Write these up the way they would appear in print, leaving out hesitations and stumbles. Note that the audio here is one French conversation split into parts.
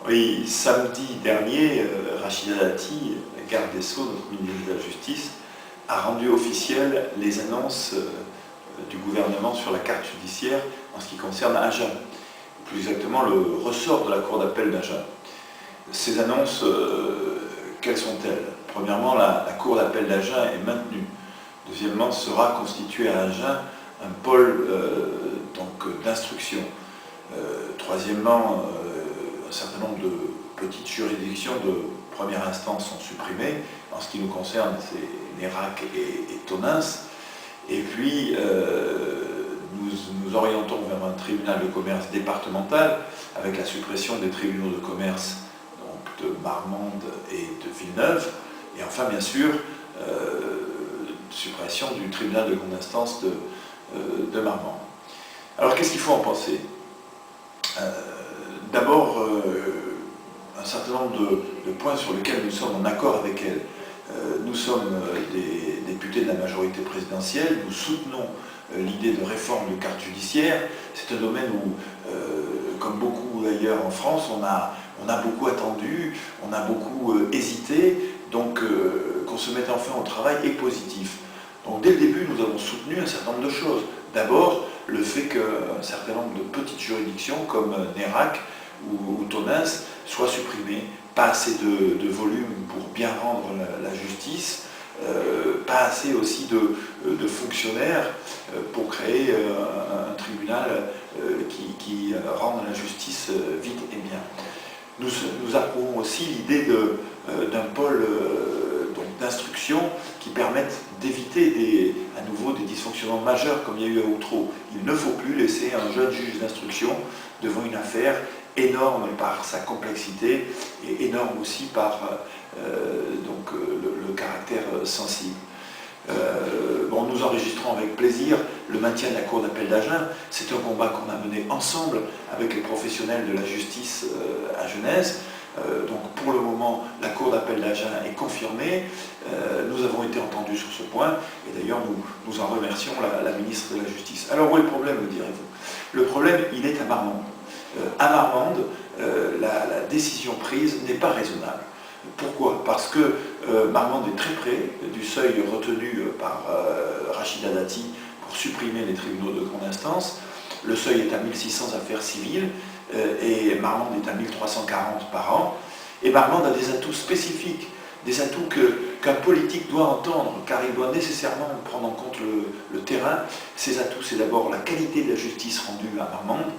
Oui, samedi dernier, Rachida Dati, garde des Sceaux, notre ministre de la Justice, a rendu officielles les annonces du gouvernement sur la carte judiciaire en ce qui concerne Agen, plus exactement le ressort de la Cour d'appel d'Agen. Ces annonces, quelles sont-elles? Premièrement, la Cour d'appel d'Agen est maintenue. Deuxièmement, sera constitué à Agen un pôle d'instruction. Troisièmement, un certain nombre de petites juridictions de première instance sont supprimées. En ce qui nous concerne, c'est Nérac et Tonins. Et puis, nous orientons vers un tribunal de commerce départemental avec la suppression des tribunaux de commerce donc de Marmande et de Villeneuve. Et enfin, bien sûr, suppression du tribunal de grande instance de Marmande. Alors, qu'est-ce qu'il faut en penser? D'abord, un certain nombre de points sur lesquels nous sommes en accord avec elle. Nous sommes des députés de la majorité présidentielle, nous soutenons l'idée de réforme de carte judiciaire. C'est un domaine où, comme beaucoup ailleurs en France, on a beaucoup attendu, on a beaucoup hésité, donc qu'on se mette enfin au travail est positif. Donc dès le début, nous avons soutenu un certain nombre de choses. D'abord, le fait qu'un certain nombre de petites juridictions comme Nérac ou Tonins soient supprimées, pas assez de volume pour bien rendre la justice, pas assez aussi de fonctionnaires pour créer un tribunal qui rende la justice vite et bien. Nous approuvons aussi l'idée d'un pôle d'instruction qui permette d'éviter à nouveau des dysfonctionnements majeurs comme il y a eu à Outreau. Il ne faut plus laisser un jeune juge d'instruction devant une affaire énorme par sa complexité et énorme aussi par le caractère sensible. Nous enregistrons avec plaisir le maintien de la Cour d'appel d'Agen. C'est un combat qu'on a mené ensemble avec les professionnels de la justice à Genèse. Donc pour le moment, la Cour d'appel d'Agen est confirmée. Nous avons été entendus sur ce point et d'ailleurs nous en remercions la ministre de la Justice. Alors où est le problème, me direz-vous? Le problème, il est à Marmande. À Marmande, la décision prise n'est pas raisonnable. Pourquoi? Parce que Marmande est très près du seuil retenu par Rachida Dati pour supprimer les tribunaux de grande instance. Le seuil est à 1600 affaires civiles et Marmande est à 1340 par an. Et Marmande a des atouts spécifiques, des atouts qu'un politique doit entendre, car il doit nécessairement prendre en compte le terrain. Ces atouts, c'est d'abord la qualité de la justice rendue à Marmande,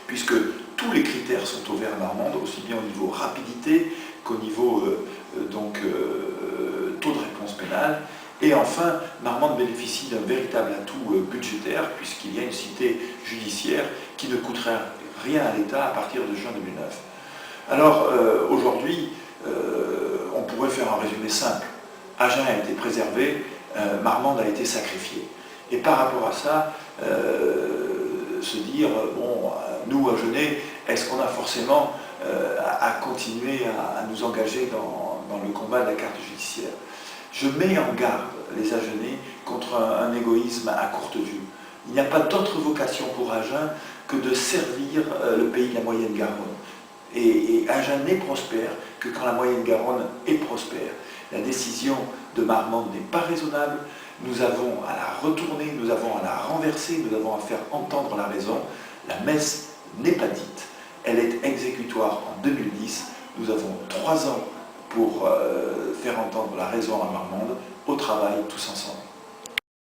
puisque tous les critères sont ouverts à Marmande, aussi bien au niveau rapidité qu'au niveau taux de réponse pénale. Et enfin, Marmande bénéficie d'un véritable atout budgétaire, puisqu'il y a une cité judiciaire qui ne coûterait rien à l'État à partir de juin 2009. Alors, aujourd'hui, on pourrait faire un résumé simple. Agen a été préservé, Marmande a été sacrifiée. Et par rapport à ça, se dire, nous, Agenais, est-ce qu'on a forcément à continuer à nous engager dans le combat de la carte judiciaire? Je mets en garde les Agenais contre un égoïsme à courte vue. Il n'y a pas d'autre vocation pour Agen que de servir le pays de la Moyenne-Garonne. Et Agen n'est prospère que quand la Moyenne-Garonne est prospère. La décision de Marmande n'est pas raisonnable. Nous avons à la retourner, nous avons à la renverser, nous avons à faire entendre la raison. La messe n'est pas dite. Elle est exécutoire en 2010. Nous avons 3 ans pour faire entendre la raison à Marmande. Au travail, tous ensemble.